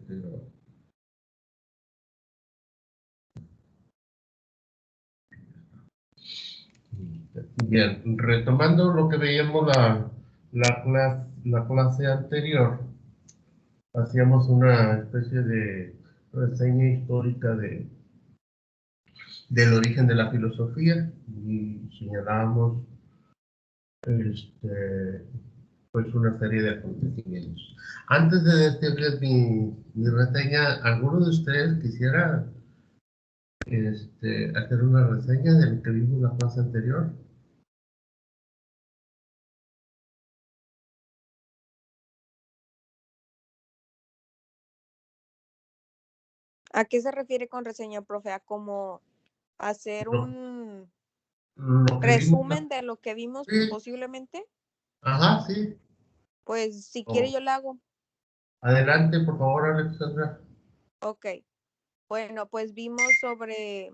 anterior. Bien, retomando lo que veíamos la clase anterior, hacíamos una especie de reseña histórica del origen de la filosofía y señalábamos pues una serie de acontecimientos. Antes de decirles mi reseña, ¿alguno de ustedes quisiera hacer una reseña de lo que vimos la clase anterior? ¿A qué se refiere con reseña, profe? ¿A cómo hacer Lo, un lo que vimos. resumen de lo que vimos Sí. posiblemente? Ajá, sí. Pues si quiere Oh. yo lo hago. Adelante, por favor, Alexandra. Ok. Bueno, pues vimos sobre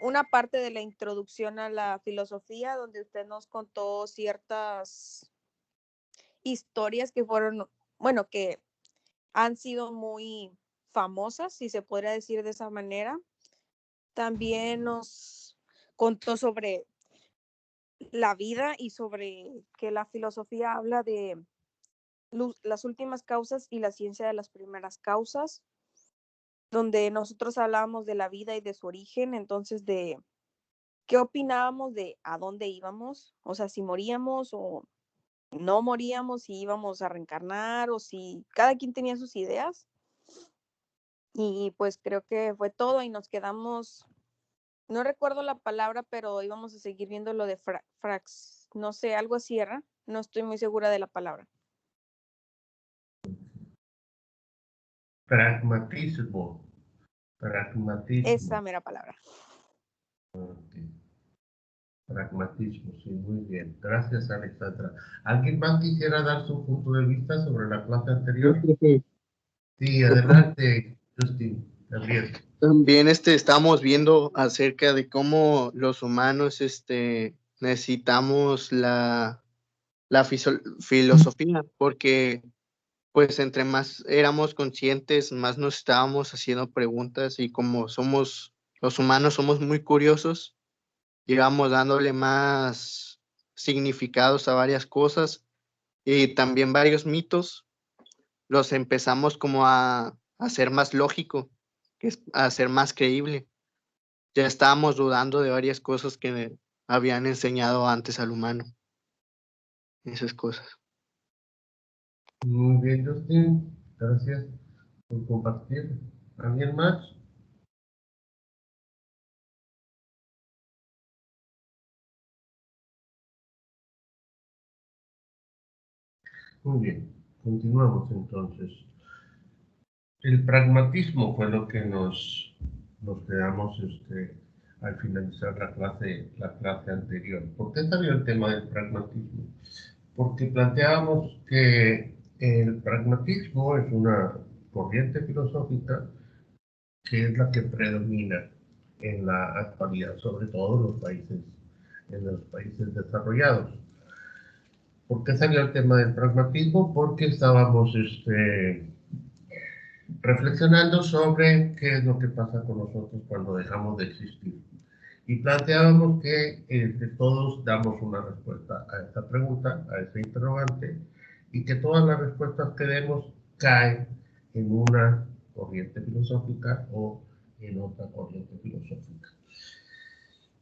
una parte de la introducción a la filosofía, donde usted nos contó ciertas historias que fueron, bueno, que han sido muy famosas, si se podría decir de esa manera. También nos contó sobre la vida y sobre que la filosofía habla de las últimas causas y la ciencia de las primeras causas, donde nosotros hablábamos de la vida y de su origen, entonces de qué opinábamos de a dónde íbamos, o sea, si moríamos o no moríamos, si íbamos a reencarnar o si cada quien tenía sus ideas. Y pues creo que fue todo y nos quedamos, no recuerdo la palabra, pero íbamos a seguir viendo lo de frax, no sé, algo así era, no estoy muy segura de la palabra. Pragmatismo. Esa Pragmatismo. mera palabra. Okay. Pragmatismo, sí, muy bien. Gracias, Alexandra. ¿Alguien más quisiera dar su punto de vista sobre la clase anterior? Sí, adelante, Justin, Gabriel. También estamos viendo acerca de cómo los humanos necesitamos la filosofía, porque pues entre más éramos conscientes, más nos estábamos haciendo preguntas y como somos, los humanos somos muy curiosos, íbamos dándole más significados a varias cosas y también varios mitos, los empezamos como a hacer más lógico, que es a hacer más creíble. Ya estábamos dudando de varias cosas que habían enseñado antes al humano. Esas cosas. Muy bien, Justin. Gracias por compartir. ¿Alguien más? Muy bien. Continuamos entonces. El pragmatismo fue lo que nos quedamos al finalizar la clase anterior. ¿Por qué salió el tema del pragmatismo? Porque planteábamos que el pragmatismo es una corriente filosófica que es la que predomina en la actualidad, sobre todo en los países desarrollados. ¿Por qué salió el tema del pragmatismo? Porque estábamos reflexionando sobre qué es lo que pasa con nosotros cuando dejamos de existir. Y planteábamos que todos damos una respuesta a esta pregunta, a esta interrogante, y que todas las respuestas que demos caen en una corriente filosófica o en otra corriente filosófica.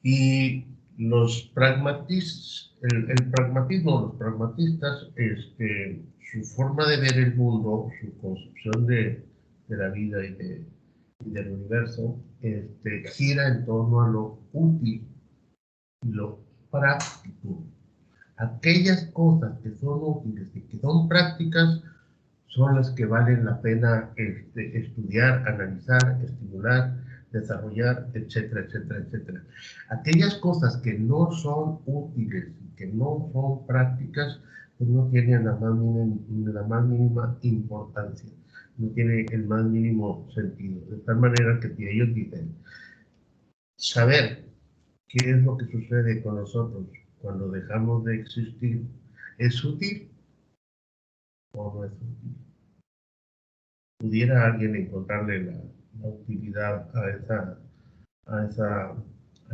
Y los el pragmatismo, los pragmatistas, su forma de ver el mundo, su concepción de la vida y del universo, gira en torno a lo útil y lo práctico. Aquellas cosas que son útiles y que son prácticas son las que valen la pena estudiar, analizar, estimular, desarrollar, etcétera, etcétera, etcétera. Aquellas cosas que no son útiles y que no son prácticas, pues no tienen la más mínima importancia, no tiene el más mínimo sentido. De tal manera que si ellos dicen, saber qué es lo que sucede con nosotros cuando dejamos de existir, ¿es útil o no es útil? pudiera alguien encontrarle la utilidad a esa, a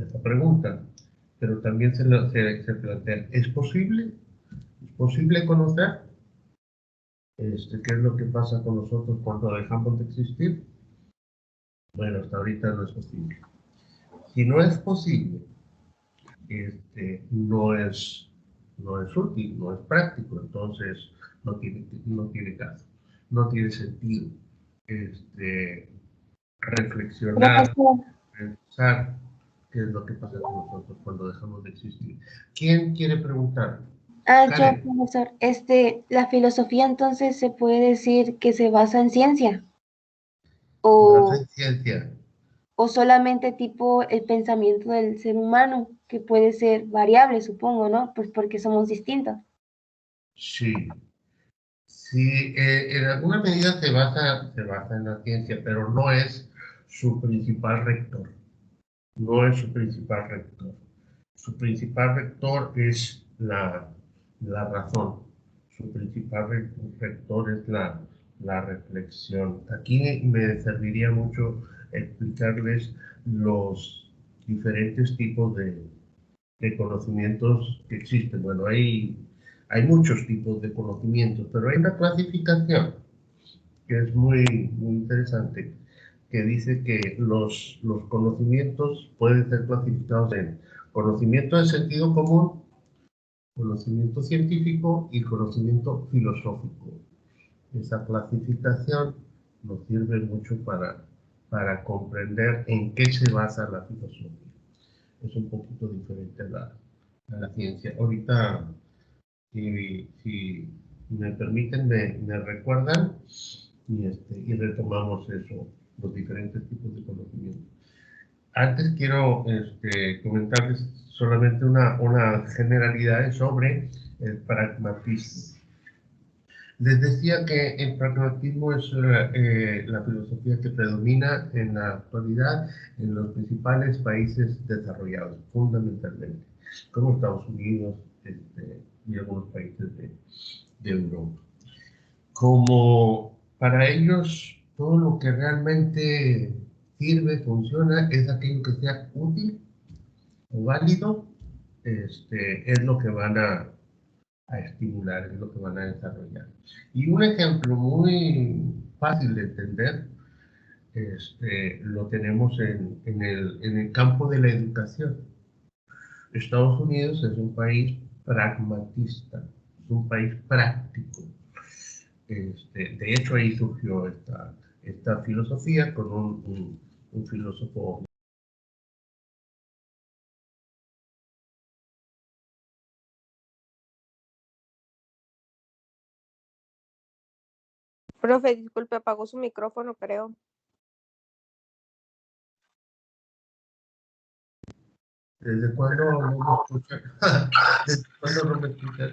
esa pregunta. Pero también se plantea, ¿es posible? ¿Es posible conocer qué es lo que pasa con nosotros cuando dejamos de existir? Bueno, hasta ahorita no es posible. Si no es posible, no es útil, no es práctico, entonces no tiene caso, no tiene sentido reflexionar, Profesor, pensar qué es lo que pasa con nosotros cuando dejamos de existir. ¿Quién quiere preguntar? yo, Karen, profesor, la filosofía entonces se puede decir que se basa en ciencia se basa o, en ciencia. o solamente tipo el pensamiento del ser humano, que puede ser variable, supongo, ¿no? Pues porque somos distintos. Sí, sí, en alguna medida se basa en la ciencia, pero no es su principal rector. No es su principal rector. Su principal rector es la razón. Su principal rector es la reflexión. Aquí me serviría mucho explicarles los diferentes tipos de conocimientos que existen. Bueno, hay muchos tipos de conocimientos, pero hay una clasificación que es muy interesante, que dice que los conocimientos pueden ser clasificados en conocimiento de sentido común, conocimiento científico y conocimiento filosófico. Esa clasificación nos sirve mucho para comprender en qué se basa la filosofía. Es un poquito diferente a la ciencia. Ahorita, si me permiten, me recuerdan y retomamos eso, los diferentes tipos de conocimiento. Antes quiero comentarles solamente una generalidad sobre el pragmatismo. Les decía que el pragmatismo es la filosofía que predomina en la actualidad en los principales países desarrollados, fundamentalmente, como Estados Unidos y algunos países de Europa. Como para ellos todo lo que realmente sirve, funciona, es aquello que sea útil o válido, es lo que van a estimular, es lo que van a desarrollar. Y un ejemplo muy fácil de entender lo tenemos en el campo de la educación. Estados Unidos es un país pragmatista, es un país práctico. De hecho, ahí surgió esta filosofía con un filósofo. Profe, disculpe, apagó su micrófono, creo. ¿Desde cuándo no me escuchan? ¿Desde cuándo no me escuchan?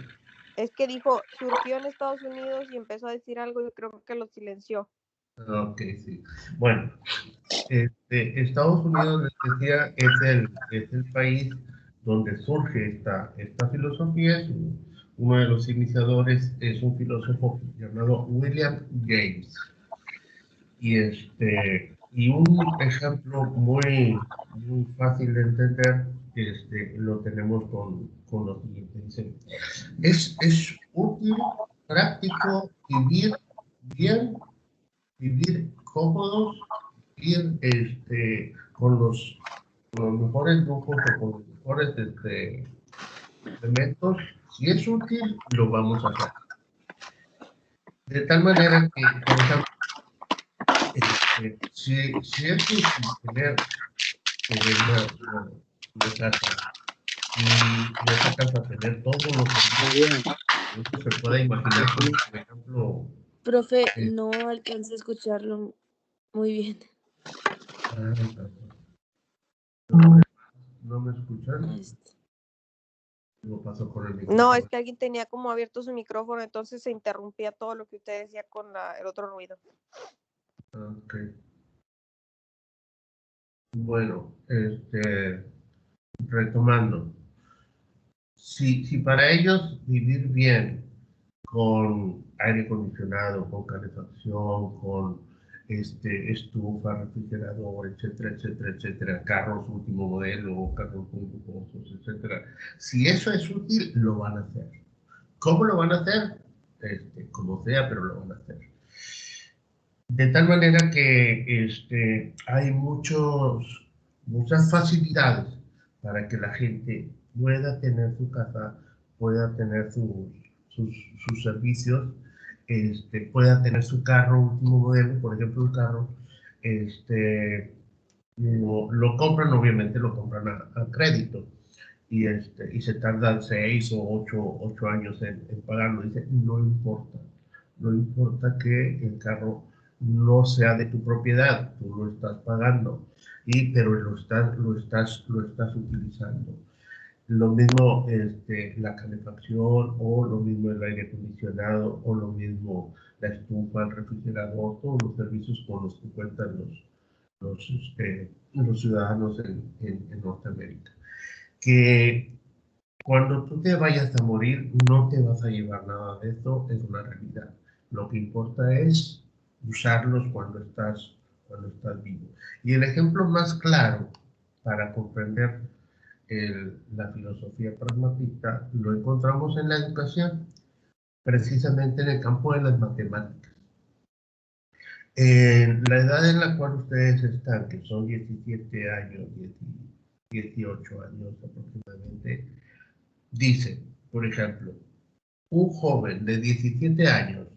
Es que dijo, surgió en Estados Unidos y empezó a decir algo y creo que lo silenció. Ok, sí. Bueno, Estados Unidos, les decía, es el país donde surge esta filosofía. Uno de los iniciadores es un filósofo llamado William James. Y un ejemplo muy fácil de entender lo tenemos con lo siguiente. Dice, es útil, práctico, vivir bien, vivir cómodos, ir con los mejores lujos o con los mejores elementos. Si es útil, lo vamos a hacer. De tal manera que, por ejemplo, si es útil tener una casa y en esa casa tener todo lo que uno se pueda imaginar, como por ejemplo, Profe, eh, no alcancé a escucharlo muy bien. ¿no me escuchan? Este, Lo paso con el No, es micrófono. que alguien tenía como abierto su micrófono, entonces se interrumpía todo lo que usted decía con el otro ruido. Ok. Bueno, retomando. Si para ellos vivir bien con aire acondicionado, con calefacción, con estufa, refrigerador, etcétera, etcétera, etcétera, carros último modelo, carros muy lujosos, etcétera. Si eso es útil, lo van a hacer. ¿Cómo lo van a hacer? Como sea, pero lo van a hacer. De tal manera que hay muchas facilidades para que la gente pueda tener su casa, pueda tener sus servicios, pueda tener su carro último modelo, por ejemplo, el carro, lo compran, obviamente lo compran a crédito y se tardan 6 o 8 años en pagarlo. Dice, no importa que el carro no sea de tu propiedad, tú lo estás pagando, pero lo estás utilizando. Lo mismo la calefacción, o lo mismo el aire acondicionado, o lo mismo la estufa, el refrigerador, todos los servicios con los que cuentan los ciudadanos en Norteamérica. Que cuando tú te vayas a morir, no te vas a llevar nada de esto, es una realidad. Lo que importa es usarlos cuando estás vivo. Y el ejemplo más claro para comprender la filosofía pragmatista lo encontramos en la educación, precisamente en el campo de las matemáticas. En la edad en la cual ustedes están, que son 17 años, 18 años aproximadamente, dice, por ejemplo, un joven de 17 años,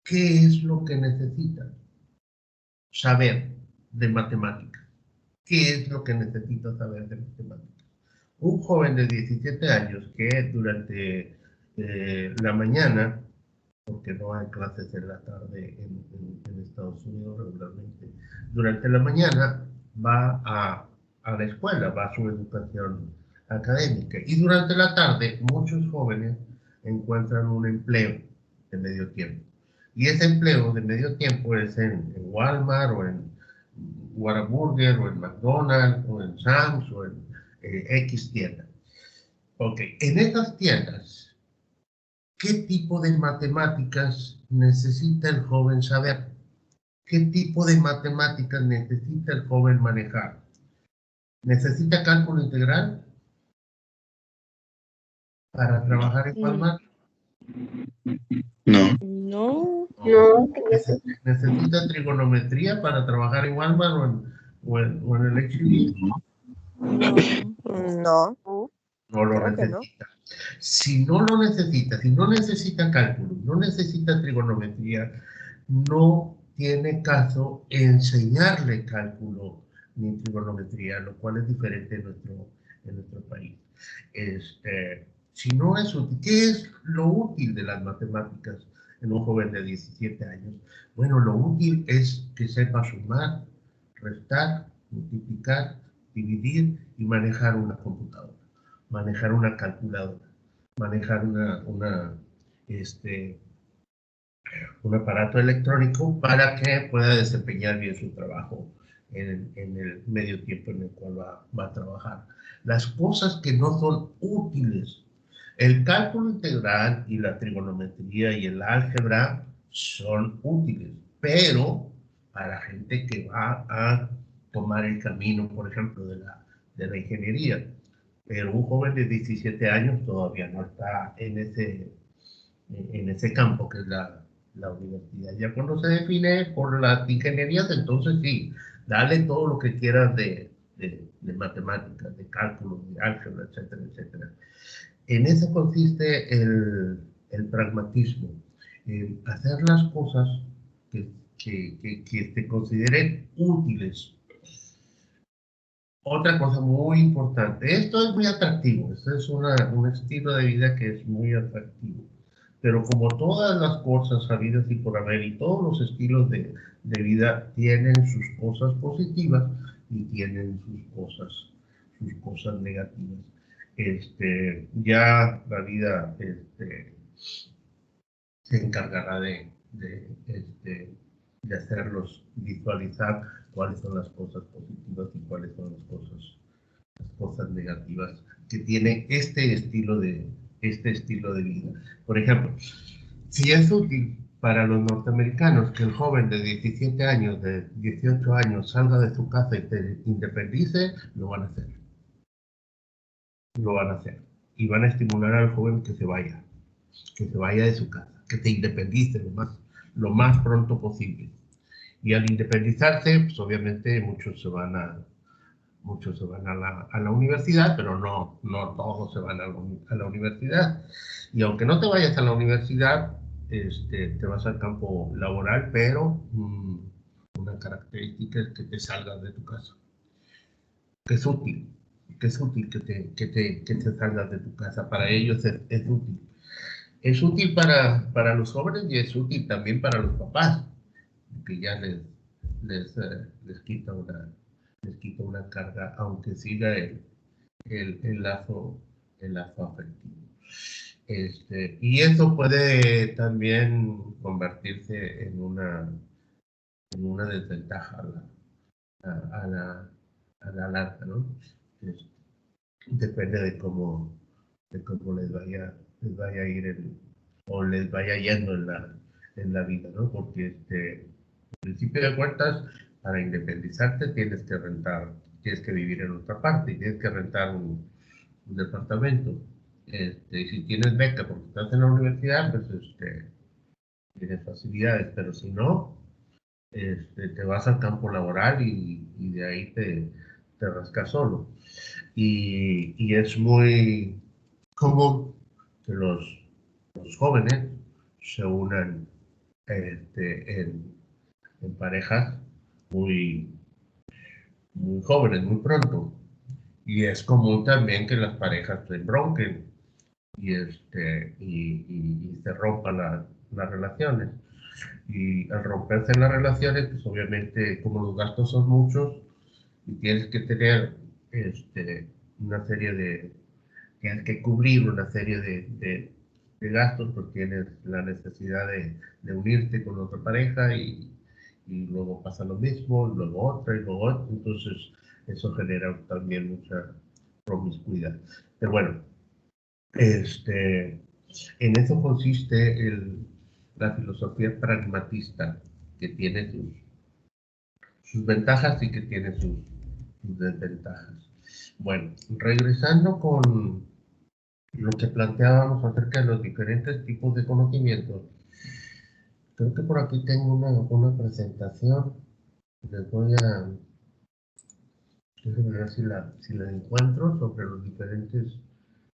¿qué es lo que necesita saber de matemáticas? ¿Qué es lo que necesita saber de matemáticas? Un joven de 17 años que durante la mañana, porque no hay clases en la tarde en Estados Unidos regularmente, durante la mañana va a la escuela, va a su educación académica, y durante la tarde muchos jóvenes encuentran un empleo de medio tiempo. Y ese empleo de medio tiempo es en Walmart, o en Whataburger, o en McDonald's, o en Sam's, o en X tienda. Ok, en esas tiendas, ¿qué tipo de matemáticas necesita el joven saber? ¿Qué tipo de matemáticas necesita el joven manejar? ¿Necesita cálculo integral para trabajar en Walmart? No. No. No, ¿Necesita trigonometría para trabajar en Walmart o en el H-E-B? No. No, No lo creo que no. necesita. Si no lo necesita, si no necesita cálculo, no necesita trigonometría, no tiene caso enseñarle cálculo ni trigonometría, lo cual es diferente en nuestro país. Si no es útil, ¿qué es lo útil de las matemáticas en un joven de 17 años? Bueno, lo útil es que sepa sumar, restar, multiplicar, dividir y manejar una computadora, manejar una calculadora, manejar un aparato electrónico para que pueda desempeñar bien su trabajo en el medio tiempo en el cual va a trabajar. Las cosas que no son útiles, el cálculo integral y la trigonometría y el álgebra son útiles, pero para gente que va a tomar el camino, por ejemplo, de la ingeniería. Pero un joven de 17 años todavía no está en ese campo que es la universidad. Ya cuando se define por las ingenierías, entonces sí, dale todo lo que quieras de matemáticas, de cálculo, de álgebra, etcétera, etcétera. En eso consiste el pragmatismo, hacer las cosas que te consideren útiles. Otra cosa muy importante, esto es muy atractivo, esto es un estilo de vida que es muy atractivo, pero como todas las cosas habidas y por haber, y todos los estilos de vida tienen sus cosas positivas y tienen sus cosas negativas. Ya la vida se encargará de hacerlos visualizar cuáles son las cosas positivas y cuáles son las cosas negativas que tiene este estilo de vida. Por ejemplo, Si es útil para los norteamericanos que el joven de 17 años, de 18 años salga de su casa y se independice, lo van a hacer. Lo van a hacer. Y van a estimular al joven que se vaya de su casa, que se independice lo más pronto posible. Y al independizarse, pues obviamente muchos se van a la universidad, pero no todos se van a la universidad. Y aunque no te vayas a la universidad, te vas al campo laboral, pero una característica es que te salgas de tu casa. Que es útil que te salgas de tu casa. Para ellos es útil. Es útil para los jóvenes y es útil también para los papás, que ya les quita una carga, aunque siga el lazo afectivo. Y eso puede también convertirse en una desventaja a la larga, ¿no? Depende de cómo les vaya a ir o les vaya yendo en la vida, ¿no? Porque en principio de cuentas, para independizarte tienes que vivir en otra parte, tienes que rentar un departamento. Y si tienes beca porque estás en la universidad, pues tienes facilidades, pero si no, te vas al campo laboral y de ahí te rascas solo. Y es muy común que los jóvenes se unan en parejas muy jóvenes, muy pronto. Y es común también que las parejas se embronquen y se rompan las relaciones. Y al romperse las relaciones, pues obviamente como los gastos son muchos y tienes que tener tienes que cubrir una serie de gastos, pues tienes la necesidad de unirte con otra pareja y luego pasa lo mismo, luego otra y luego otra, entonces eso genera también mucha promiscuidad. Pero bueno, en eso consiste la filosofía pragmatista, que tiene sus ventajas y que tiene sus desventajas. Bueno, regresando con lo que planteábamos acerca de los diferentes tipos de conocimientos, creo que por aquí tengo una presentación. Les voy a ver si la encuentro, sobre los diferentes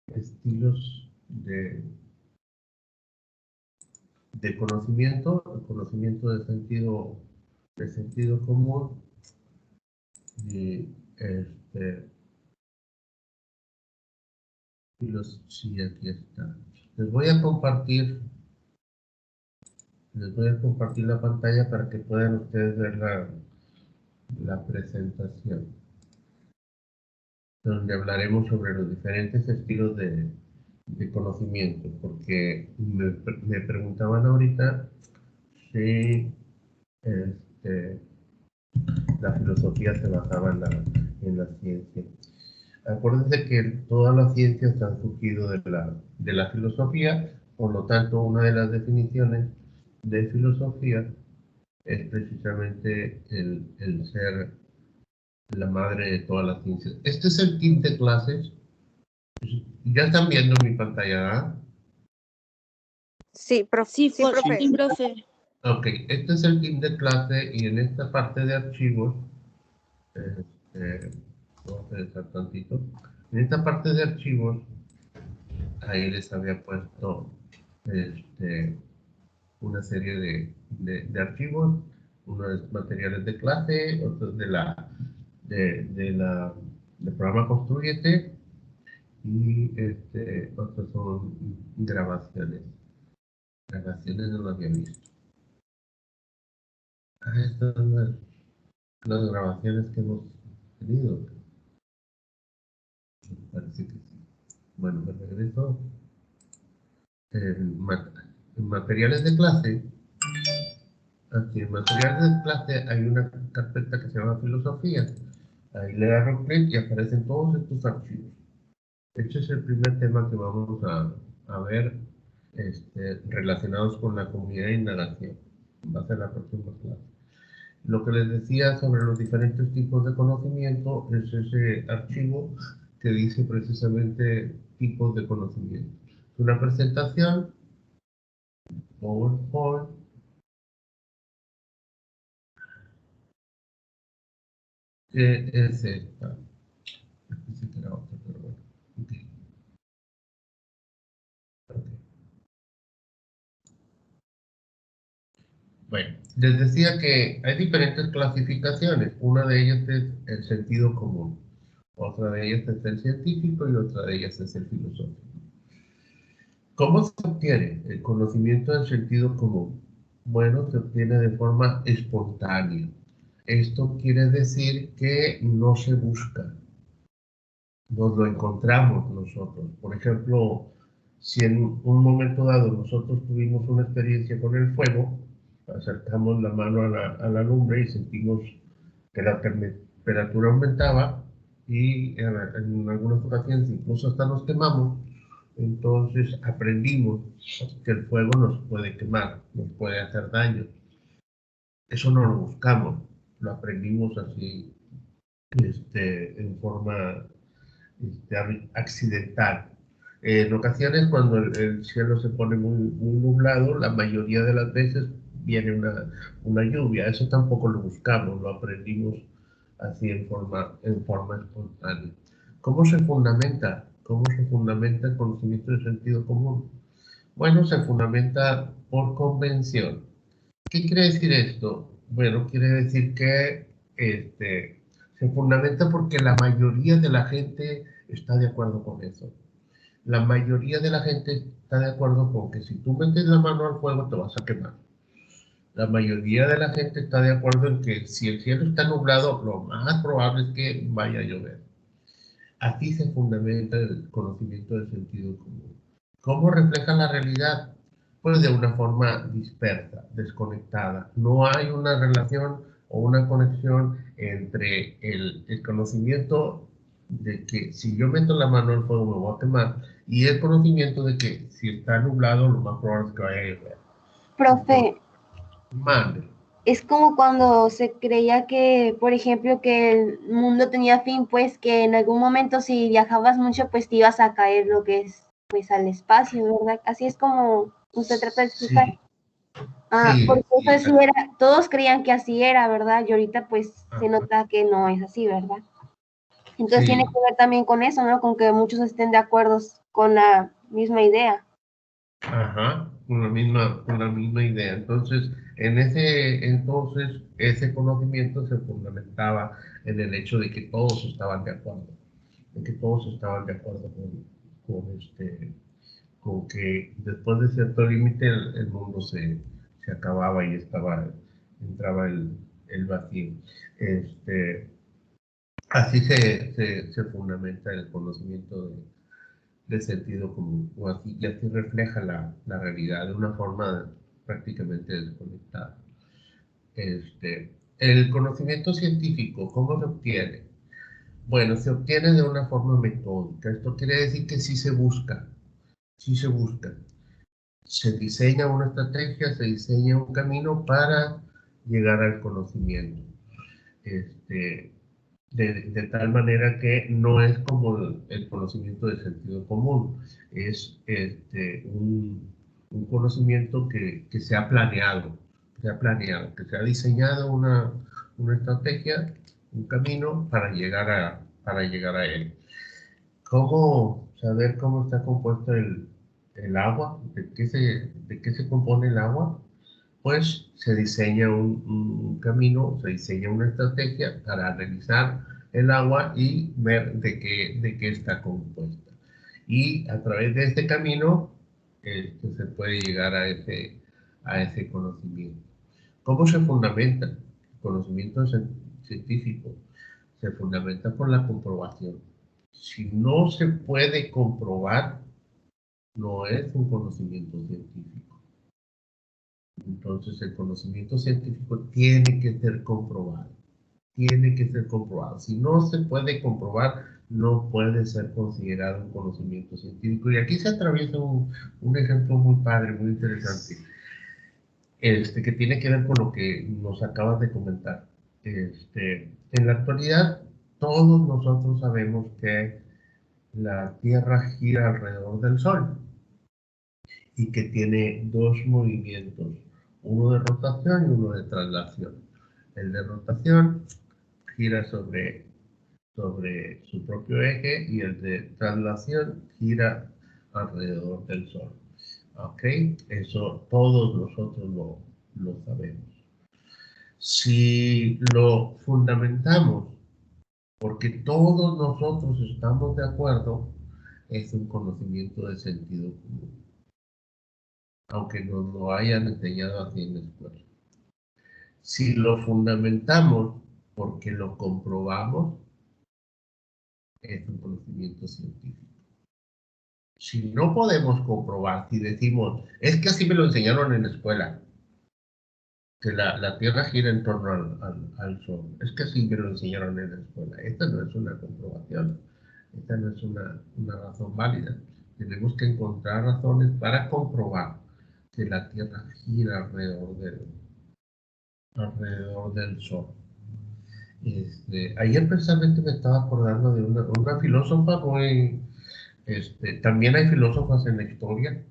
estilos de conocimiento, el conocimiento de sentido común. Y sí, aquí está. Les voy a compartir la pantalla para que puedan ustedes ver la presentación, donde hablaremos sobre los diferentes estilos de conocimiento, porque me preguntaban ahorita si la filosofía se basaba en la ciencia. Acuérdense que todas las ciencias han surgido de la filosofía, por lo tanto, una de las definiciones de filosofía es precisamente el ser la madre de todas las ciencias. Este es el kit de clases. Ya están viendo mi pantalla, ¿verdad? Sí, profe. Sí, Sí, profe. sí, profe. Ok, este es el kit de clase y en esta parte de archivos, vamos a dejar tantito. En esta parte de archivos, ahí les había puesto una serie de archivos, unos materiales de clase, otros del programa Construyete y otros son grabaciones. Grabaciones no lo había visto. Estas son las grabaciones que hemos tenido. Parece que sí. Bueno, me regreso. En materiales de clase. Aquí en materiales de clase hay una carpeta que se llama filosofía. Ahí le agarro clic y aparecen todos estos archivos. Este es el primer tema que vamos a ver relacionados con la comunidad de indagación. Va a ser la próxima clase. Lo que les decía sobre los diferentes tipos de conocimiento es ese archivo que dice precisamente tipos de conocimiento. Una presentación, PowerPoint, que es esta. Pensé que era otra, pero bueno. Okay. Okay. Bueno, les decía que hay diferentes clasificaciones. Una de ellas es el sentido común, otra de ellas es el científico y otra de ellas es el filosófico. ¿Cómo se obtiene el conocimiento del sentido común? Bueno, se obtiene de forma espontánea. Esto quiere decir que no se busca, nos lo encontramos nosotros. Por ejemplo, si en un momento dado nosotros tuvimos una experiencia con el fuego, acercamos la mano a la lumbre y sentimos que la temperatura aumentaba y en algunas ocasiones incluso hasta nos quemamos, entonces aprendimos que el fuego nos puede quemar, nos puede hacer daño. Eso no lo buscamos, lo aprendimos así en forma accidental. En ocasiones, cuando el cielo se pone muy nublado, la mayoría de las veces viene una lluvia. Eso tampoco lo buscamos, lo aprendimos así en forma espontánea. ¿Cómo se fundamenta? ¿Cómo se fundamenta el conocimiento de sentido común? Bueno, se fundamenta por convención. ¿Qué quiere decir esto? Bueno, quiere decir que se fundamenta porque la mayoría de la gente está de acuerdo con eso. La mayoría de la gente está de acuerdo con que si tú metes la mano al fuego te vas a quemar. La mayoría de la gente está de acuerdo en que si el cielo está nublado, lo más probable es que vaya a llover. Así se fundamenta el conocimiento del sentido común. ¿Cómo refleja la realidad? Pues de una forma dispersa, desconectada. No hay una relación o una conexión entre el conocimiento de que si yo meto la mano al fuego me voy a quemar y el conocimiento de que si está nublado lo más probable es que vaya a llover. Profe, Mande. es como cuando se creía que, por ejemplo, que el mundo tenía fin, pues que en algún momento si viajabas mucho, pues te ibas a caer lo que es, pues al espacio, ¿verdad? Así es como usted trata de explicar. Sí, Porque sí, eso sí era, todos creían que así era, ¿verdad? Y ahorita pues se nota que no es así, ¿verdad? Entonces tiene sí. que ver también con eso, ¿no? Con que muchos estén de acuerdo con la misma idea. Ajá, con la misma idea. Entonces, ese conocimiento se fundamentaba en el hecho de que todos estaban de acuerdo, de que todos estaban de acuerdo con que después de cierto límite el mundo se acababa y entraba el vacío. Este, Así se fundamenta el conocimiento de sentido común, y así refleja la realidad de una forma prácticamente desconectada. El conocimiento científico, ¿cómo se obtiene? Bueno, se obtiene de una forma metódica. Esto quiere decir que sí se busca, sí se busca. Se diseña una estrategia, se diseña un camino para llegar al conocimiento. De tal manera que no es como el conocimiento de sentido común, es un conocimiento que se ha planeado, que se ha diseñado una estrategia, un camino para llegar a él. ¿Cómo saber cómo está compuesto el agua? De qué se compone el agua? Pues se diseña un camino, se diseña una estrategia para analizar el agua y ver de qué está compuesta. Y a través de este camino se puede llegar a ese conocimiento. ¿Cómo se fundamenta? El conocimiento científico se fundamenta por la comprobación. Si no se puede comprobar, no es un conocimiento científico. Entonces el conocimiento científico tiene que ser comprobado. Tiene que ser comprobado. Si no se puede comprobar, no puede ser considerado un conocimiento científico. Y aquí se atraviesa un ejemplo muy padre, muy interesante, que tiene que ver con lo que nos acabas de comentar. En la actualidad, todos nosotros sabemos que la Tierra gira alrededor del Sol y que tiene dos movimientos, uno de rotación y uno de traslación. El de rotación gira sobre su propio eje y el de traslación gira alrededor del Sol. ¿Ok? Eso todos nosotros lo sabemos. Si lo fundamentamos porque todos nosotros estamos de acuerdo, es un conocimiento de sentido común, aunque nos lo hayan enseñado así en la escuela. Si lo fundamentamos porque lo comprobamos, es un conocimiento científico. Si no podemos comprobar, si decimos, es que así me lo enseñaron en la escuela, que la Tierra gira en torno al Sol, es que así me lo enseñaron en la escuela, esta no es una comprobación, esta no es una razón válida. Tenemos que encontrar razones para comprobar que la Tierra gira alrededor del Sol. Ayer precisamente me estaba acordando de una filósofa muy... también hay filósofas en la historia.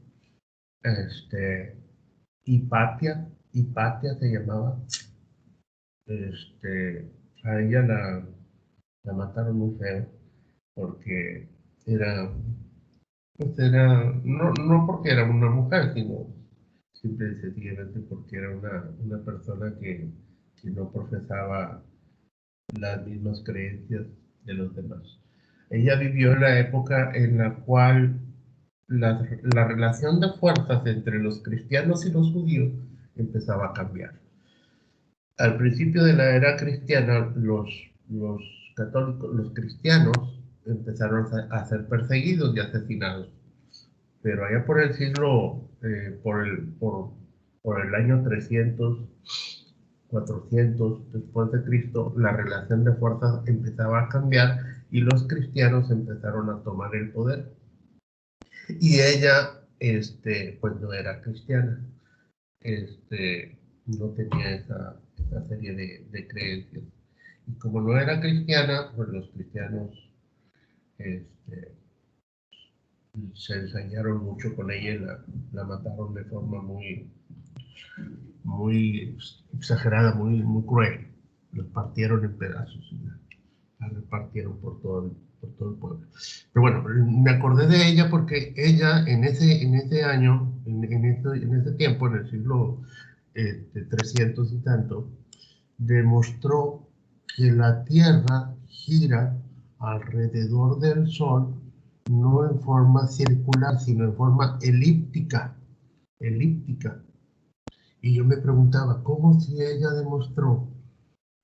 Hipatia se llamaba. A ella la mataron muy feo porque no porque era una mujer, sino simple y sencillamente porque era una persona que no profesaba las mismas creencias de los demás. Ella vivió en la época en la cual la relación de fuerzas entre los cristianos y los judíos empezaba a cambiar. Al principio de la era cristiana, los católicos, los cristianos empezaron a ser perseguidos y asesinados. Pero allá por el siglo, por el año 300, 400 después de Cristo, la relación de fuerzas empezaba a cambiar y los cristianos empezaron a tomar el poder. Y ella, pues no era cristiana, no tenía esa serie de creencias. Y como no era cristiana, pues los cristianos se ensañaron mucho con ella y la mataron de forma muy exagerada, muy cruel. Los partieron en pedazos y la repartieron por todo el pueblo. Pero bueno, me acordé de ella porque ella en ese año, en ese tiempo, en el siglo 300 y tanto, demostró que la Tierra gira alrededor del Sol no en forma circular, sino en forma elíptica. Y yo me preguntaba, ¿cómo si ella demostró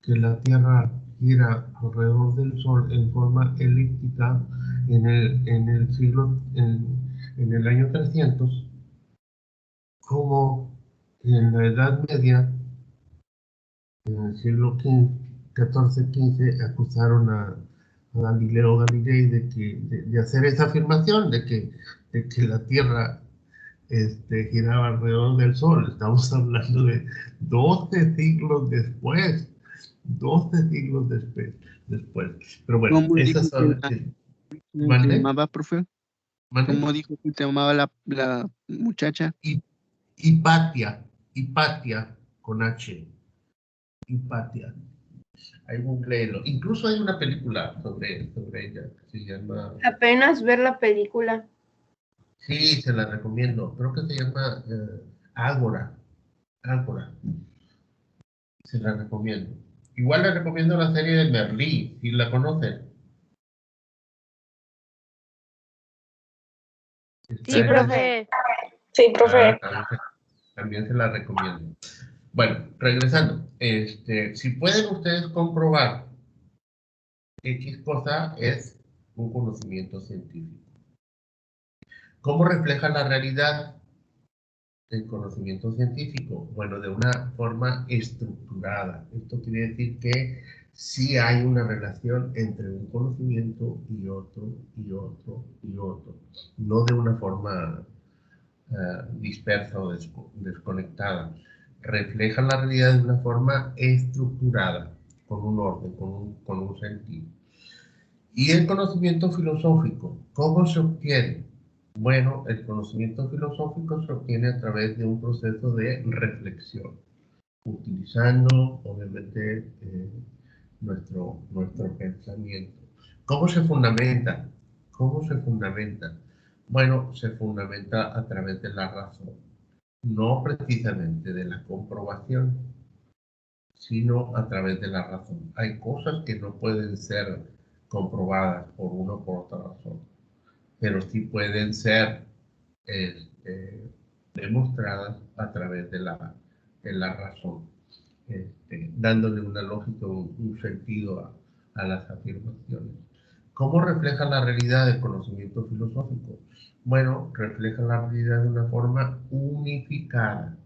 que la Tierra gira alrededor del Sol en forma elíptica en el año 300, como en la Edad Media, en el siglo XIV-XV, acusaron a Galileo Galilei de hacer esa afirmación, de que la Tierra giraba alrededor del Sol? Estamos hablando de 12 siglos después. 12 siglos después. Pero bueno, ¿Cómo dijo esas son... que se ¿Mande? llamaba, profe? ¿Mande? ¿Cómo dijo que se llamaba la muchacha? Hipatia con H. Hipatia. Ahí googleelo. Incluso hay una película sobre ella que se llama... Apenas ver la película. Sí, se la recomiendo. Creo que se llama Ágora. Se la recomiendo. Igual le recomiendo la serie de Merlí, si la conocen. Sí, profe. Sí, profe. También se la recomiendo. Bueno, regresando. Si pueden ustedes comprobar X cosa, es un conocimiento científico. ¿Cómo refleja la realidad el conocimiento científico? Bueno, de una forma estructurada. Esto quiere decir que sí hay una relación entre un conocimiento y otro, y otro, y otro. No de una forma dispersa o desconectada. Refleja la realidad de una forma estructurada, con un orden, con un sentido. Y el conocimiento filosófico, ¿cómo se obtiene? Bueno, el conocimiento filosófico se obtiene a través de un proceso de reflexión, utilizando obviamente nuestro pensamiento. ¿Cómo se fundamenta? ¿Cómo se fundamenta? Bueno, se fundamenta a través de la razón, no precisamente de la comprobación, sino a través de la razón. Hay cosas que no pueden ser comprobadas por una o por otra razón, pero sí pueden ser demostradas a través de la razón, dándole una lógica, un sentido a las afirmaciones. ¿Cómo refleja la realidad del conocimiento filosófico? Bueno, refleja la realidad de una forma unificada,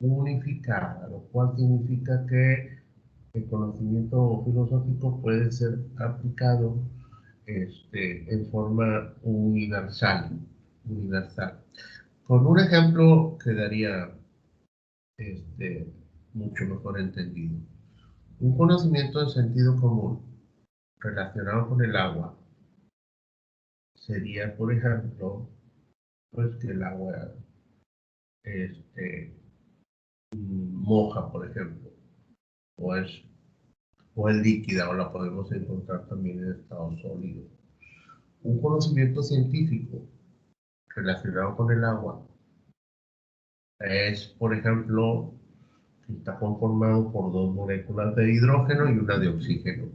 lo cual significa que el conocimiento filosófico puede ser aplicado en forma universal. Con un ejemplo quedaría mucho mejor entendido. Un conocimiento de sentido común relacionado con el agua sería, por ejemplo, pues que el agua moja, por ejemplo, o es líquida, o la podemos encontrar también en estado sólido. Un conocimiento científico relacionado con el agua es, por ejemplo, que está conformado por dos moléculas de hidrógeno y una de oxígeno.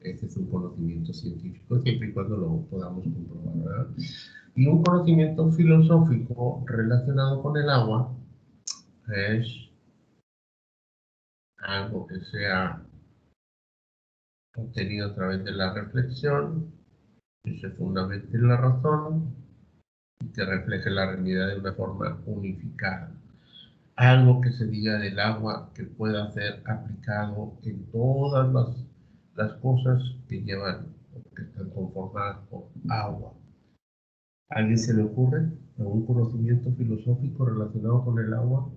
Este es un conocimiento científico, siempre y cuando lo podamos comprobar, ¿verdad? Y un conocimiento filosófico relacionado con el agua es algo que sea obtenido a través de la reflexión, que se fundamente en la razón y que refleje la realidad de una forma unificada. Algo que se diga del agua que pueda ser aplicado en todas las cosas que llevan o que están conformadas por agua. ¿A alguien se le ocurre algún conocimiento filosófico relacionado con el agua?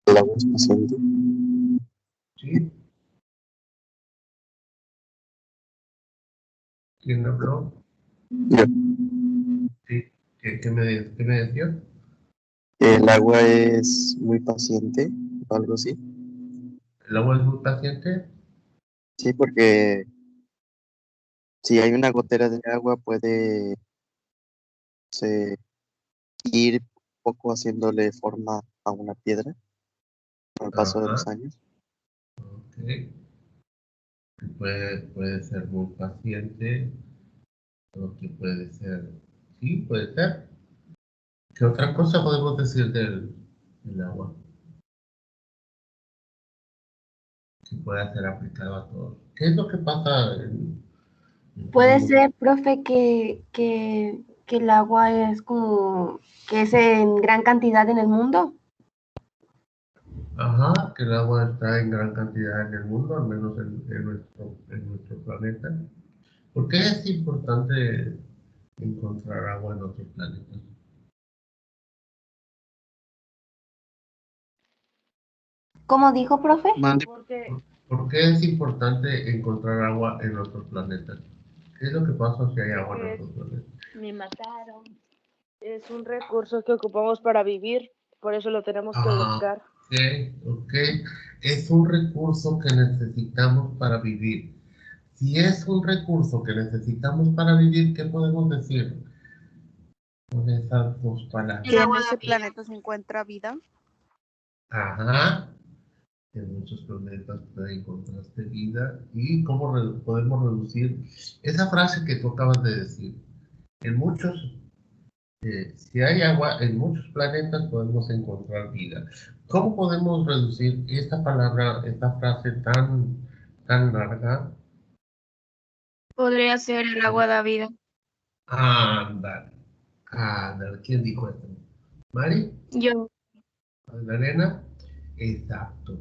El agua es paciente. ¿Sí? ¿Quién habló? Yo. Sí. ¿Qué me decía? El agua es muy paciente o algo así. ¿El agua es muy paciente? Sí, porque si hay una gotera de agua puede ir poco haciéndole forma a una piedra con el paso de los Ajá, años. ok. Puede ser muy paciente, o que puede ser, sí, puede ser. ¿Qué otra cosa podemos decir del agua que pueda ser aplicado a todos? ¿Qué es lo que pasa en todo el Puede mundo? ser, profe, que el agua es como que es en gran cantidad en el mundo. Ajá, que el agua está en gran cantidad en el mundo, al menos en nuestro planeta. ¿Por qué es importante encontrar agua en otros planetas? ¿Cómo dijo, profe? Mande. ¿Por qué es importante encontrar agua en otros planetas? ¿Qué es lo que pasa si hay agua en Porque otros planetas? me mataron. Es un recurso que ocupamos para vivir, por eso lo tenemos que Ah, buscar. ok. Es un recurso que necesitamos para vivir. Si es un recurso que necesitamos para vivir, ¿qué podemos decir con esas dos palabras? Que en ese planeta se encuentra vida. Ajá. En muchos planetas puede encontrarse vida. ¿Y cómo podemos reducir esa frase que tú acabas de decir? En muchos, si hay agua, en muchos planetas podemos encontrar vida. ¿Cómo podemos reducir esta palabra, esta frase tan larga? Podría ser el agua da vida. Ándale. A ver, ¿quién dijo esto? ¿Mari? Yo. ¿Magdalena? Exacto.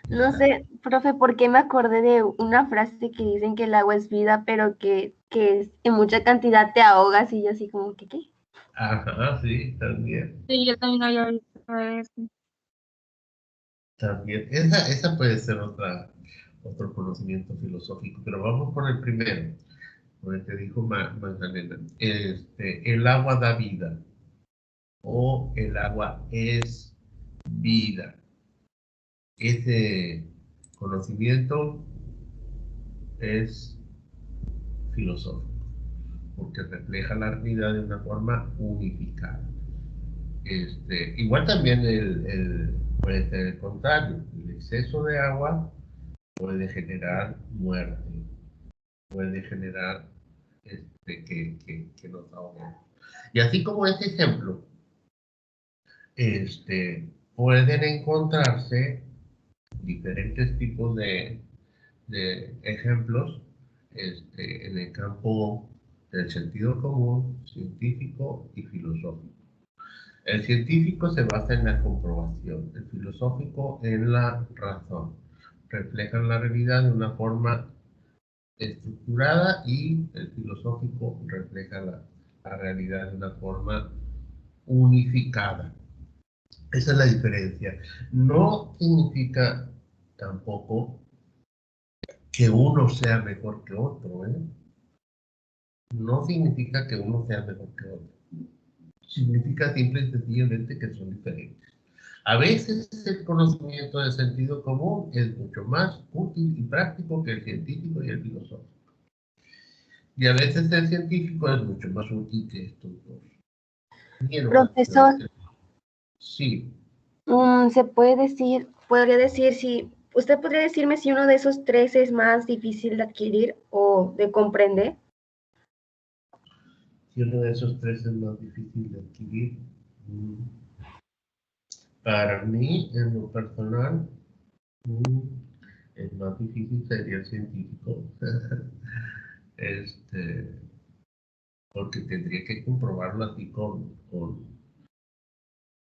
No sé, profe, por qué me acordé de una frase que dicen que el agua es vida, pero que en mucha cantidad te ahogas y yo así como que, ¿qué? Ajá, sí, también. Sí, yo también había visto eso. También. Esa puede ser otro conocimiento filosófico, pero vamos con el primero, con el que dijo Magdalena. El agua da vida o el agua es vida. Ese conocimiento es filosófico, porque refleja la realidad de una forma unificada. Igual también puede ser el contrario. El exceso de agua puede generar muerte, puede generar que nos ahoguemos. Y así como ese ejemplo, pueden encontrarse diferentes tipos de ejemplos en el campo del sentido común, científico y filosófico. El científico se basa en la comprobación, el filosófico en la razón. Reflejan la realidad de una forma estructurada y el filosófico refleja la realidad de una forma unificada. Esa es la diferencia. No significa tampoco que uno sea mejor que otro, ¿eh? No significa que uno sea mejor que otro. Significa simple y sencillamente que son diferentes. A veces el conocimiento de sentido común es mucho más útil y práctico que el científico y el filosófico. Y a veces el científico es mucho más útil que estos dos. Profesor, Sí, se puede decir, podría decir si, ¿usted podría decirme si uno de esos tres es más difícil de adquirir o de comprender? si uno de esos tres es más difícil de adquirir. Para mí, en lo personal, el más difícil sería el científico. este, Porque tendría que comprobarlo así con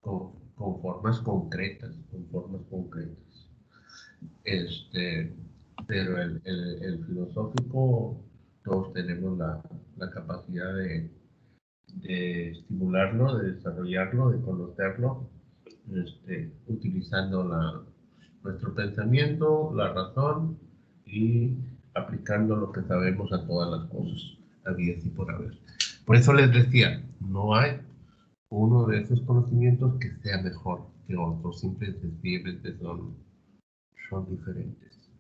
formas concretas, con formas concretas. Pero el filosófico, todos tenemos la capacidad de estimularlo, de desarrollarlo, de conocerlo, utilizando nuestro pensamiento, la razón y aplicando lo que sabemos a todas las cosas, había y por haber. Por eso les decía, no hay uno de esos conocimientos que sea mejor que otro, simplemente son diferentes,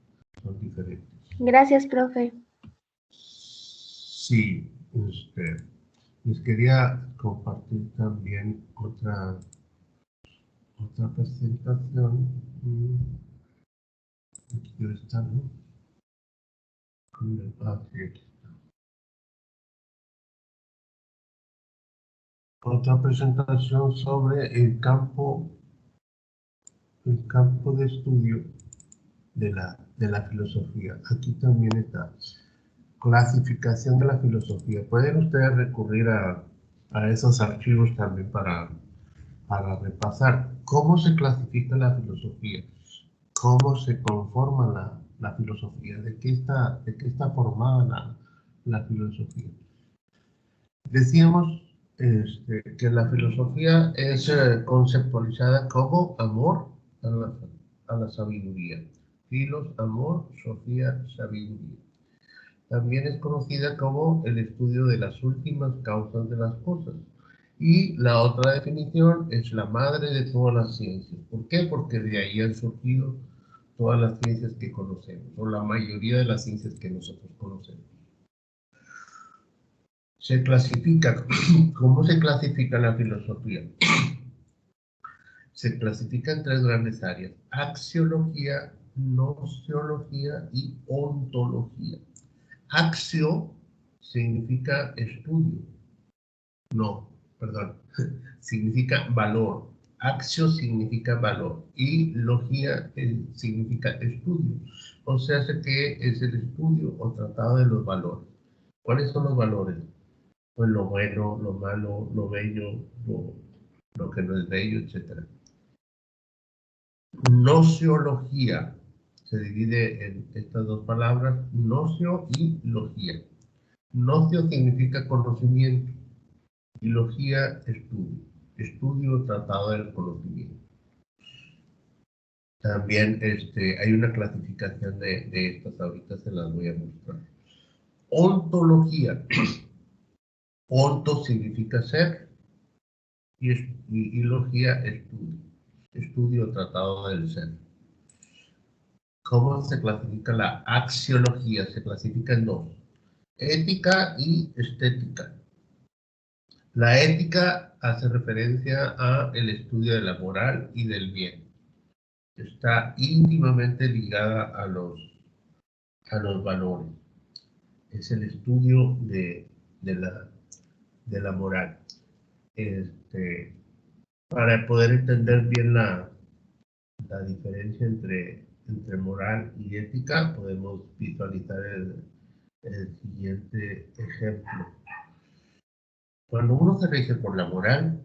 son diferentes. Gracias, profe. Sí, les quería compartir también otra presentación. Aquí debe estar, ¿no? Sí, aquí está. Otra presentación sobre el campo de estudio de la filosofía. Aquí también está. Clasificación de la filosofía. Pueden ustedes recurrir a esos archivos también para repasar cómo se clasifica la filosofía, cómo se conforma la filosofía, de qué está formada la filosofía. Decíamos que la filosofía es conceptualizada como amor a la sabiduría. Filos, amor, sofía, sabiduría. También es conocida como el estudio de las últimas causas de las cosas. Y la otra definición es la madre de todas las ciencias. ¿Por qué? Porque de ahí han surgido todas las ciencias que conocemos, o la mayoría de las ciencias que nosotros conocemos. Se clasifica. ¿Cómo se clasifica la filosofía? Se clasifica en tres grandes áreas: axiología, gnoseología y ontología. Axio significa estudio. No, perdón. Significa valor. Axio significa valor y logía significa estudio. O sea, que es el estudio o tratado de los valores. ¿Cuáles son los valores? pues lo bueno, lo malo, lo bello, lo que no es bello, etc. Nociología se divide en estas dos palabras, nocio y logía. Nocio significa conocimiento y logía estudio. Estudio tratado del conocimiento. También hay una clasificación de estas, ahorita se las voy a mostrar. Ontología. Onto significa ser y logía estudio. Estudio tratado del ser. ¿Cómo se clasifica la axiología? Se clasifica en dos. Ética y estética. La ética hace referencia a el estudio de la moral y del bien. Está íntimamente ligada a los valores. Es el estudio de la moral. Para poder entender bien la diferencia entre moral y ética, podemos visualizar el siguiente ejemplo. Cuando uno se rige por la moral,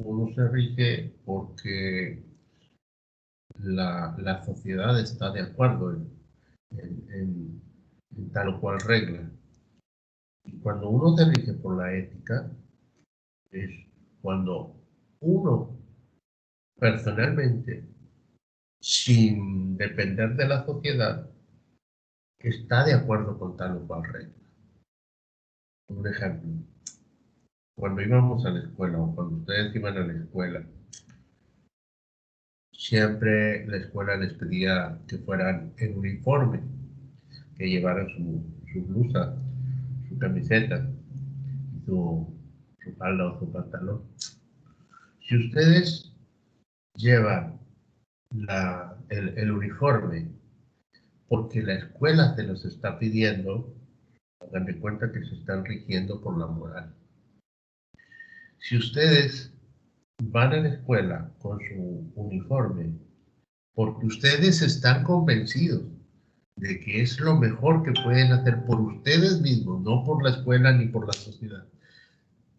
uno se rige porque la sociedad está de acuerdo en tal o cual regla. Y cuando uno se rige por la ética, es cuando uno personalmente, sin depender de la sociedad, está de acuerdo con tal o cual regla. Un ejemplo, cuando íbamos a la escuela o cuando ustedes iban a la escuela, siempre la escuela les pedía que fueran en uniforme, que llevaran su blusa, su camiseta, su falda o su pantalón. Si ustedes llevan el uniforme porque la escuela se los está pidiendo, hagan de cuenta que se están rigiendo por la moral. Si ustedes van a la escuela con su uniforme porque ustedes están convencidos de que es lo mejor que pueden hacer por ustedes mismos, no por la escuela ni por la sociedad,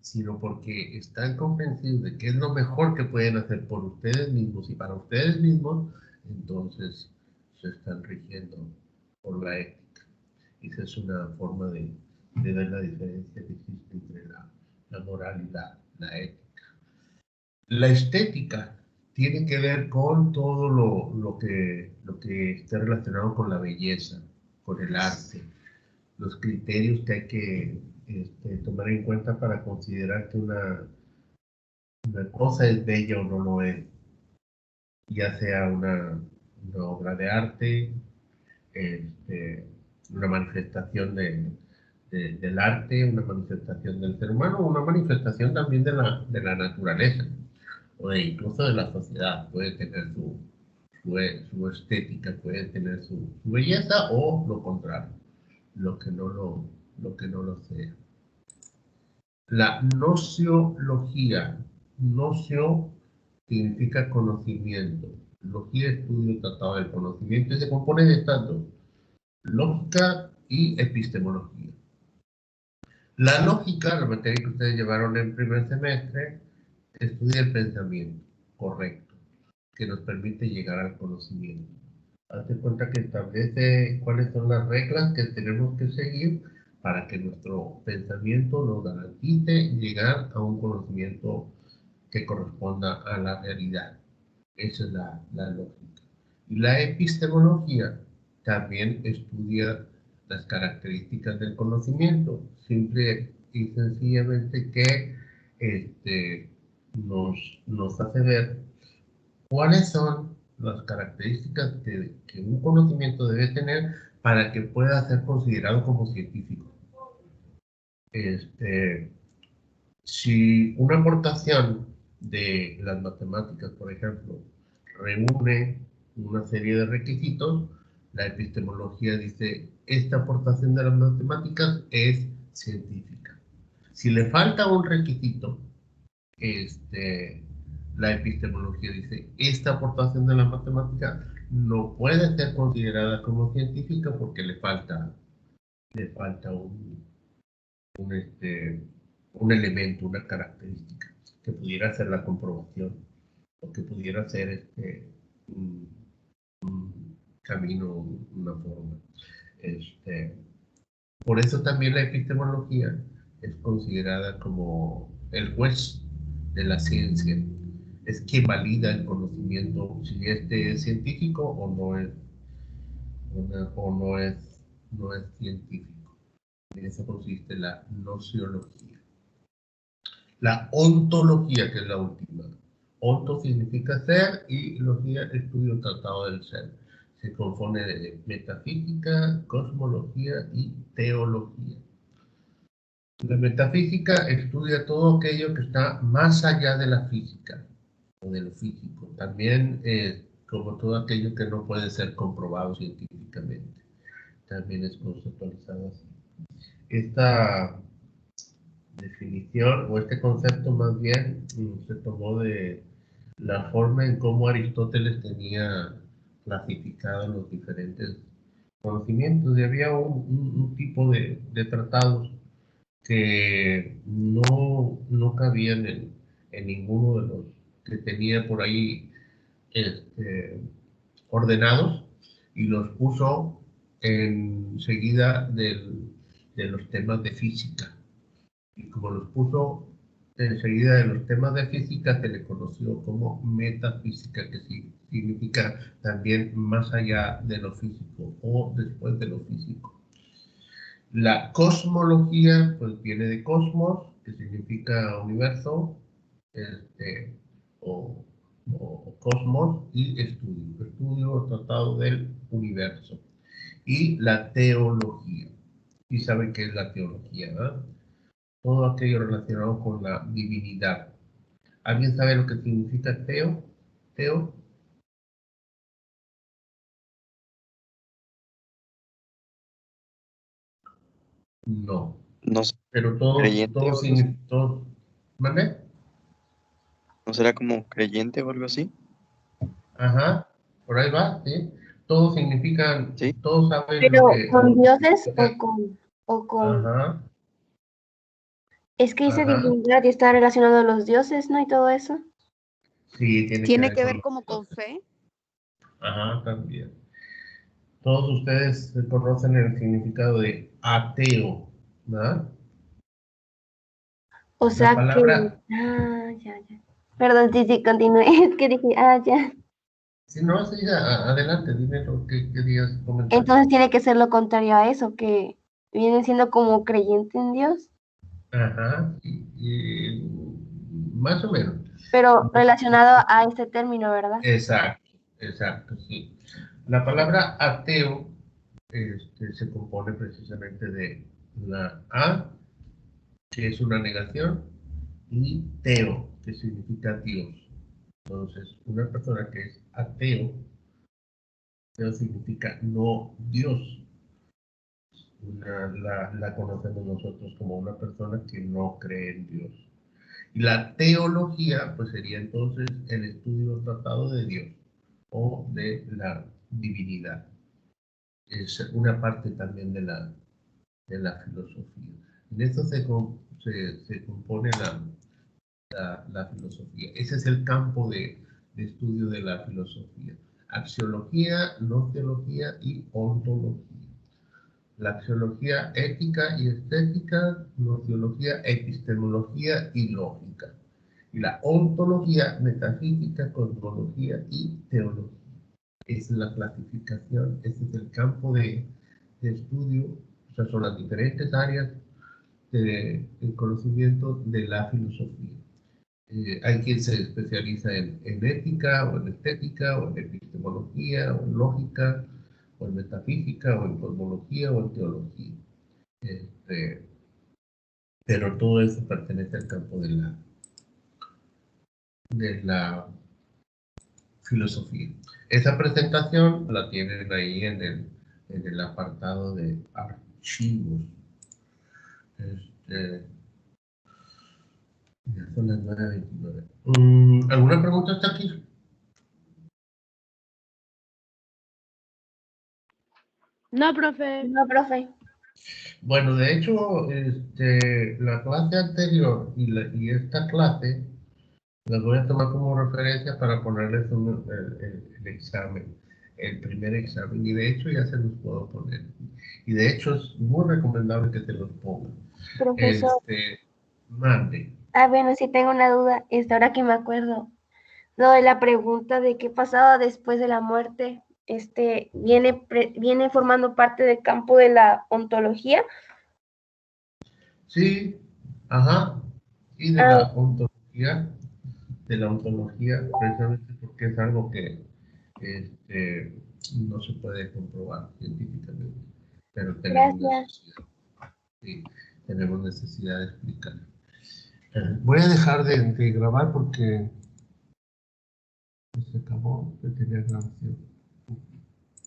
sino porque están convencidos de que es lo mejor que pueden hacer por ustedes mismos y para ustedes mismos, entonces se están rigiendo por la ética. Esa es una forma de ver la diferencia que existe entre la moral y la ética. La estética tiene que ver con todo lo que esté relacionado con la belleza, con el arte, los criterios que hay que tomar en cuenta para considerar que una cosa es bella o no lo es, ya sea una obra de arte, una manifestación del arte, una manifestación del ser humano, una manifestación también de la naturaleza, o incluso de la sociedad. Puede tener su estética, puede tener su belleza o lo contrario, lo que no lo sea. La nociología. Nocio significa conocimiento. Logía, estudio, tratado del conocimiento, y se compone de estas dos: lógica y epistemología. La lógica, la materia que ustedes llevaron en primer semestre, estudia el pensamiento correcto, que nos permite llegar al conocimiento. Hazte cuenta que establece cuáles son las reglas que tenemos que seguir para que nuestro pensamiento nos garantice llegar a un conocimiento que corresponda a la realidad. Esa es la lógica. Y la epistemología también estudia las características del conocimiento, simple y sencillamente que nos hace ver cuáles son las características que un conocimiento debe tener para que pueda ser considerado como científico. Si una aportación de las matemáticas, por ejemplo, reúne una serie de requisitos, la epistemología dice, esta aportación de las matemáticas es científica. Si le falta un requisito, la epistemología dice, esta aportación de la matemática no puede ser considerada como científica porque le falta un elemento, una característica que pudiera ser la comprobación o que pudiera ser un camino, una forma. Por eso también la epistemología es considerada como el juez de la ciencia. Es quien valida el conocimiento, si es científico o no es, no es científico. En eso consiste la nociología. La ontología, que es la última. Onto significa ser y logía, estudio tratado del ser. Se compone de metafísica, cosmología y teología. La metafísica estudia todo aquello que está más allá de la física o de lo físico. También como todo aquello que no puede ser comprobado científicamente. También es conceptualizado así. Esta definición o este concepto más bien se tomó de la forma en cómo Aristóteles tenía clasificado los diferentes conocimientos. Y había un tipo de tratados que no cabían en ninguno de los que tenía por ahí ordenados y los puso enseguida de los temas de física. Y como los puso enseguida de los temas de física, se le conoció como metafísica, que significa también más allá de lo físico o después de lo físico. La cosmología, pues viene de cosmos, que significa universo, o cosmos, y estudio tratado del universo. Y la teología. ¿Y saben qué es la teología? Todo aquello relacionado con la divinidad. ¿Alguien sabe lo que significa teo? ¿Teo? No. No sé, Pero todo creyente o algo así. significa... ¿Vale? ¿No será como creyente o algo así? Ajá, por ahí va, ¿sí? Todos significan, Sí. todos saben Pero lo ¿con que dioses significa. o con... Ajá, Es que dice ajá. divinidad y está relacionado a los dioses, ¿no? Y todo eso. Sí, tiene que ¿Tiene ver que con ver los como con dioses. fe? Ajá, también. Todos ustedes conocen el significado de ateo, ¿verdad? O La sea que... palabra, Ah, ya, ya. Perdón, sí, sí, continúe. Es que dije, ah, ya. si no, sí, adelante, dime lo que querías comentar. Entonces tiene que ser lo contrario a eso, que viene siendo como creyente en Dios, Ajá, y más o menos. pero relacionado a este término, ¿verdad? Exacto, exacto, sí. La palabra ateo se compone precisamente de la A, que es una negación, y teo, que significa Dios. Entonces, una persona que es ateo, teo significa no Dios. La conocemos nosotros como una persona que no cree en Dios. Y la teología, pues sería entonces el estudio tratado de Dios o de la divinidad. Es una parte también de la filosofía. En esto se compone la filosofía. Ese es el campo de estudio de la filosofía. Axiología, nociología y ontología. La axiología ética y estética, nociología, epistemología y lógica. Y la ontología, metafísica, cosmología y teología. Es la clasificación, ese es el campo de estudio, o sea, son las diferentes áreas del conocimiento de la filosofía. Hay quien se especializa en ética o en estética o en epistemología o en lógica o en metafísica o en cosmología o en teología. Pero todo eso pertenece al campo de la filosofía. Esa presentación la tienen ahí en el apartado de archivos. Ya son las 9:29. ¿Alguna pregunta hasta aquí? No, profe. No, profe. Bueno, de hecho, la clase anterior y esta clase las voy a tomar como referencia para ponerles el examen, el primer examen, y de hecho ya se los puedo poner. Y de hecho es muy recomendable que te los pongan. Profesor, Mande. bueno, sí tengo una duda, ahora que me acuerdo, lo de la pregunta de qué pasaba después de la muerte, viene formando parte del campo de la ontología. Sí, ajá, y Ah, de la ontología, precisamente porque es algo que este, no se puede comprobar científicamente, pero tenemos gracias. necesidad, sí, tenemos necesidad de explicar. Voy a dejar de grabar porque se acabó de tener grabación.